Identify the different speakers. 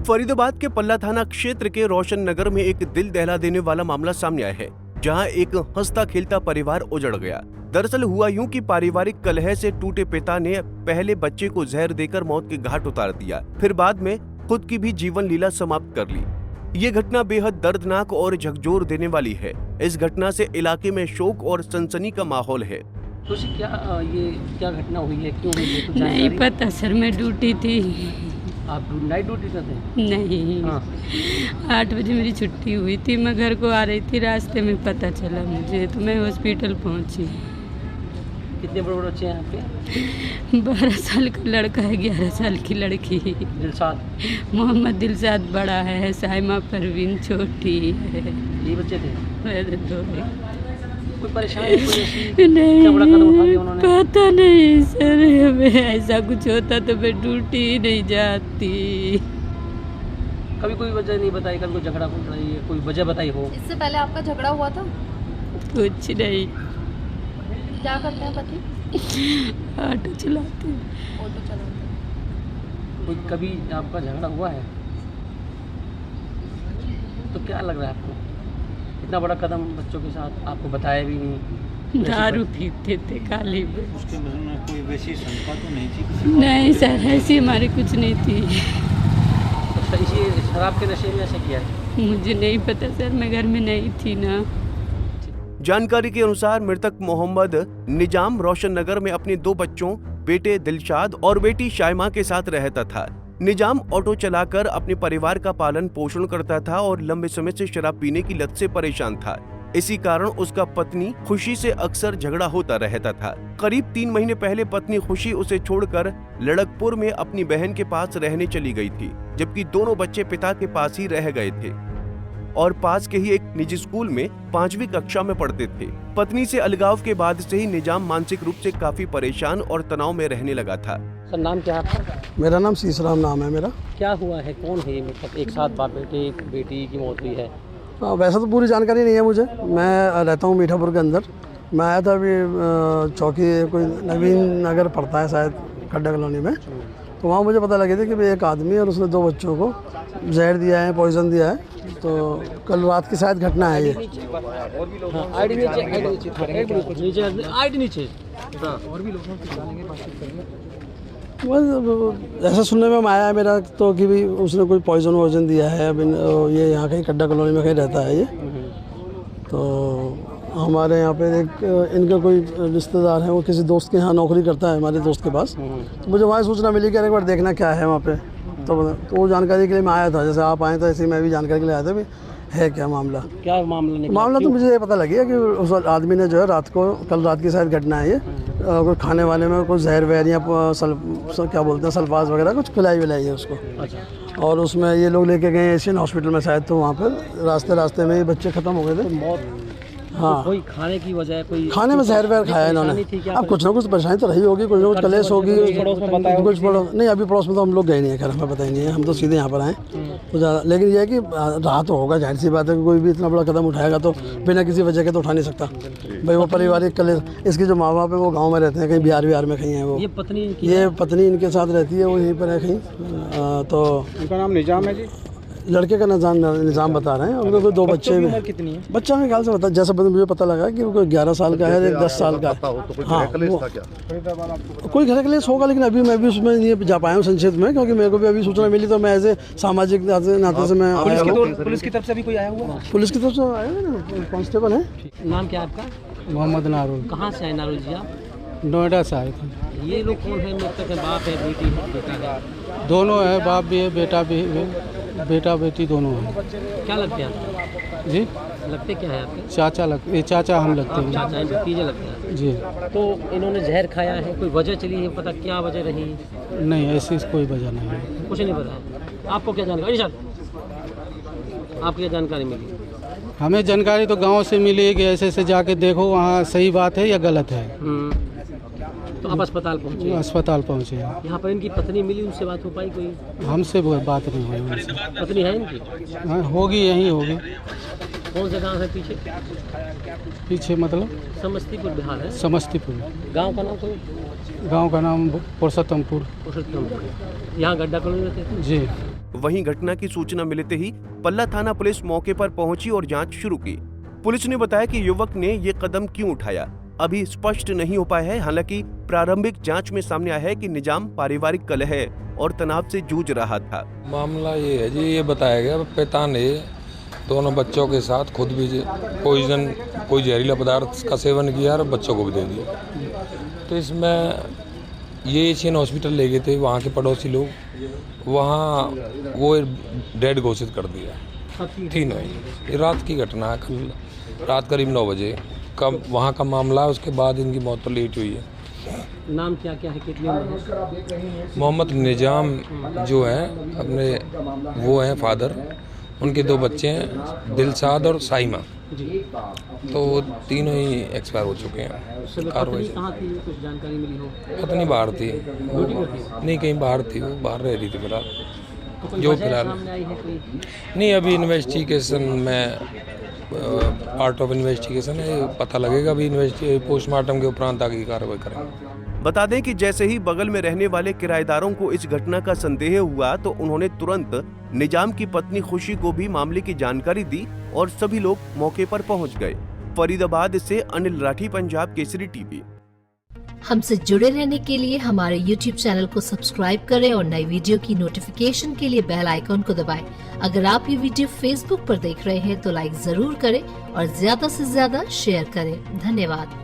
Speaker 1: फरीदाबाद के पल्ला थाना क्षेत्र के रोशन नगर में एक दिल दहला देने वाला मामला सामने आया है, जहां एक हंसता खेलता परिवार उजड़ गया। दरअसल हुआ यूं कि पारिवारिक कलह से टूटे पिता ने पहले बच्चे को जहर देकर मौत के घाट उतार दिया, फिर बाद में खुद की भी जीवन लीला समाप्त कर ली। ये घटना बेहद दर्दनाक और झकझोर देने वाली है। इस घटना से इलाके में शोक और सनसनी का माहौल है।
Speaker 2: तो क्या घटना हुई है, क्यों हुई है?
Speaker 3: नहीं पता सर, मैं ड्यूटी थी।
Speaker 2: आप नाइट ड्यूटी पे थे?
Speaker 3: नहीं, 8 बजे मेरी छुट्टी हुई थी, मैं घर को आ रही थी, रास्ते में पता चला मुझे, तो मैं हॉस्पिटल पहुंची।
Speaker 2: कितने बड़े बच्चे हैं आपके?
Speaker 3: 12 साल का लड़का है, 11 साल की लड़की।
Speaker 2: दिलशाद?
Speaker 3: मोहम्मद दिलशाद बड़ा है, साइमा परवीन छोटी है।
Speaker 2: ये बच्चे थे?
Speaker 3: मेरे दो।
Speaker 2: कोई परेशानी?
Speaker 3: नहीं,
Speaker 2: क्या बड़ा कदम उठा लिया उन्होंने?
Speaker 3: पता नहीं सर, हमें ऐसा कुछ होता तो मैं ड्यूटी ही नहीं जाती।
Speaker 2: कभी कोई वजह नहीं बताई, कभी कोई झगड़ा कोई वजह बताई हो?
Speaker 4: इससे पहले आपका झगड़ा हुआ था?
Speaker 3: कुछ नहीं।
Speaker 4: क्या करते हैं पति?
Speaker 3: ऑटो चलाते हैं।
Speaker 4: ऑटो चलाते हैं।
Speaker 2: कोई कभी आपका झगड़ा हुआ है? तो क्या लग रहा है आपको? इतना बड़ा कदम बच्चों के साथ, आपको बताया भी नहीं।
Speaker 3: दारू पीते थे काली में।
Speaker 5: उसके मन में कोई वैसी शंका तो नहीं थी?
Speaker 3: नहीं सर, ऐसी हमारी कुछ नहीं थी।
Speaker 2: तो इसी शराब के नशे में ऐसा किया है?
Speaker 3: मुझे नहीं पता सर, मैं घर में नहीं थी ना।
Speaker 1: जानकारी के अनुसार मृतक मोहम्मद निजाम रोशन नगर में अपने 2 बच्चों बेटे दिलशाद और बेटी शाइमा के साथ रहता था। निजाम ऑटो चलाकर अपने परिवार का पालन पोषण करता था और लंबे समय से शराब पीने की लत से परेशान था। इसी कारण उसका पत्नी खुशी से अक्सर झगड़ा होता रहता था। करीब 3 महीने पहले पत्नी खुशी उसे छोड़कर लड़कपुर में अपनी बहन के पास रहने चली गई थी, जबकि दोनों बच्चे पिता के पास ही रह गए थे और पास के ही एक निजी स्कूल में 5वीं कक्षा में पढ़ते थे। पत्नी से अलगाव के बाद से ही निजाम मानसिक रूप से काफी परेशान और तनाव में रहने लगा था।
Speaker 2: सर, नाम क्या है आपका?
Speaker 6: मेरा नाम सीसराम नाम है मेरा।
Speaker 2: क्या हुआ है, कौन है? मतलब एक साथ बाप बेटी की मौत हुई है?
Speaker 6: वैसे तो पूरी जानकारी नहीं है मुझे। मैं रहता हूँ मीठापुर के अंदर। मैं आया था अभी चौकी, कोई नवीन नगर पड़ता है शायद, खड्डा कॉलोनी में। तो वहाँ मुझे पता लगे थे कि भाई एक आदमी और उसने 2 बच्चों को जहर दिया है, पॉइजन दिया है। तो कल रात की शायद घटना है ये। ऐसा सुनने में आया है मेरा तो कि भाई उसने कोई पॉइजन वॉइजन दिया है। अभी ये यहाँ कहीं खड्डा कॉलोनी में कहीं रहता है ये। तो हमारे यहाँ पे एक इनका कोई रिश्तेदार है, वो किसी दोस्त के यहाँ नौकरी करता है, हमारे दोस्त के पास। तो मुझे वहाँ सूचना मिली कि एक बार देखना क्या है वहाँ पे। तो वो जानकारी के लिए मैं आया था, जैसे आप आए थे ऐसे ही मैं भी जानकारी के लिए आया था भी है क्या मामला।
Speaker 2: क्या मामला?
Speaker 6: मामला तो मुझे ये पता लगी कि उस आदमी ने जो है रात को, कल रात की शायद घटना है ये, कोई खाने वाले में कुछ जहर वहर या क्या बोलते हैं सल्फाज वगैरह कुछ खिलाई विलाई है उसको। अच्छा। और उसमें ये लोग लेके गए एशियन हॉस्पिटल में शायद, तो वहाँ पर रास्ते में ये बच्चे ख़त्म हो गए थे।
Speaker 2: मौत?
Speaker 6: हाँ।
Speaker 2: तो कोई खाने की वजह, कोई
Speaker 6: खाने में जहर वहर खाया इन्होंने। अब कुछ ना कुछ परेशानी तो रही होगी, कुछ ना कुछ कलेश होगी। कुछ नहीं, अभी पड़ोस में तो हम लोग गए नहीं है, खैर हमें पता ही नहीं है, हम तो सीधे यहाँ पर आए तो ज़्यादा। लेकिन यह है कि रहा तो होगा, जाहिर सी बात है कि कोई भी इतना बड़ा कदम उठाएगा तो बिना किसी वजह के तो उठा नहीं सकता भाई। वो पारिवारिक कलेश, इसके जो माँ बाप है वो गाँव में रहते हैं, कहीं बिहार में कहीं है वो। ये पत्नी इनके साथ रहती है, वो यहीं पर है कहीं। तो
Speaker 5: उनका नाम निजाम है जी?
Speaker 6: लड़के का निजाम बता रहे हैं। उनके कोई 2 बच्चे भी।
Speaker 5: कितनी है?
Speaker 6: बच्चा मेरे ख्याल से बता, जैसा मुझे पता लगा कि वो 11 साल का है, 10 साल का है। हाँ, कोई घर कलेश होगा, लेकिन अभी मैं भी उसमें नहीं जा पाया हूँ संक्षेप में, क्योंकि मेरे को भी अभी सूचना मिली तो मैं ऐसे सामाजिक नाते से मैं आया हूँ।
Speaker 2: पुलिस की तरफ से भी कोई आया हुआ?
Speaker 6: पुलिस की तरफ से आया है ना, कांस्टेबल है।
Speaker 2: नाम क्या आपका?
Speaker 6: मोहम्मद नारुल।
Speaker 2: कहाँ से आए नारुल जी आप?
Speaker 6: नोएडा से आए थे।
Speaker 2: ये लोग कौन है? मृतक है, बाप है, बेटी है, बेटा है?
Speaker 6: दोनों है, बाप भी है, बेटा भी है, बेटा बेटी दोनों है।
Speaker 2: क्या लगते हैं
Speaker 6: जी?
Speaker 2: लगते क्या है आपके?
Speaker 6: चाचा लगते, चाचा हम लगते हैं।
Speaker 2: चाचा हैं, भतीजे लगते हैं
Speaker 6: जी।
Speaker 2: तो इन्होंने जहर खाया है, कोई वजह चली है पता? क्या वजह रही?
Speaker 6: नहीं, ऐसी कोई वजह नहीं है।
Speaker 2: कुछ नहीं पता। आपको क्या जानकारी सर? आपको क्या जानकारी मिली?
Speaker 6: हमें जानकारी तो गांव से मिली है कि ऐसे ऐसे जाके देखो वहाँ सही बात है या गलत है।
Speaker 2: तो आप अस्पताल पहुँचे?
Speaker 6: अस्पताल पहुँचे।
Speaker 2: यहाँ पर इनकी पत्नी मिली, उनसे बात हो पाई कोई?
Speaker 6: हमसे बात नहीं हुई।
Speaker 2: पत्नी है इनकी?
Speaker 6: हाँ, होगी, यहीं होगी।
Speaker 2: कौन सा गांव है पीछे?
Speaker 5: पीछे मतलब
Speaker 2: समस्तीपुर बिहार है।
Speaker 5: समस्तीपुर।
Speaker 2: गांव का नाम कोई?
Speaker 5: गांव का नाम पुरुषोत्तमपुर।
Speaker 2: यहाँ गड्ढा कॉलोनी रहते थे?
Speaker 5: जी।
Speaker 1: वहीं घटना की सूचना मिलते ही पल्ला थाना पुलिस मौके पर पहुंची और जांच शुरू की। पुलिस ने बताया कि युवक ने ये कदम क्यों उठाया अभी स्पष्ट नहीं हो पाया है। हालांकि प्रारंभिक जांच में सामने आया है कि निजाम पारिवारिक कलह और तनाव से जूझ रहा था।
Speaker 7: मामला ये है जी, ये बताया गया पिता ने दोनों बच्चों के साथ खुद भी पॉइजन कोई जहरीला पदार्थ का सेवन किया और बच्चों को भी दे दिया। तो इसमें ये एशियन हॉस्पिटल ले गए थे, वहाँ के पड़ोसी लोग, वहाँ वो डेड घोषित कर दिया। तीनों ही रात की घटना है, कल रात करीब 9 बजे कब वहाँ का मामला है। उसके बाद इनकी मौत तो लेट हुई है।
Speaker 2: नाम क्या क्या है? कितनी उम्र है?
Speaker 7: मोहम्मद निजाम जो है अपने वो हैं फादर, उनके 2 बच्चे हैं दिलशाद और साइमा। तो वो तीनों ही एक्सपायर हो चुके हैं। कार्रवाई
Speaker 2: कहाँ थी? कुछ जानकारी मिली हो?
Speaker 7: पत्नी बाहर थी, नहीं कहीं बाहर थी, वो बाहर रह रही थी फिलहाल। जो फिलहाल नहीं, अभी इन्वेस्टिगेशन में पार्ट ऑफ इन्वेस्टिगेशन है, पता लगेगा। अभी पोस्टमार्टम के उपरांत आगे की कार्रवाई करेंगे।
Speaker 1: बता दें कि जैसे ही बगल में रहने वाले किराएदारों को इस घटना का संदेह हुआ तो उन्होंने तुरंत निजाम की पत्नी खुशी को भी मामले की जानकारी दी और सभी लोग मौके पर पहुंच गए। फरीदाबाद से अनिल राठी, पंजाब केसरी टीवी।
Speaker 8: हमसे जुड़े रहने के लिए हमारे YouTube चैनल को सब्सक्राइब करें और नई वीडियो की नोटिफिकेशन के लिए बेल आइकॉन को दबाएं। अगर आप ये वीडियो Facebook पर देख रहे हैं तो लाइक जरूर करें और ज्यादा से ज्यादा शेयर करें। धन्यवाद।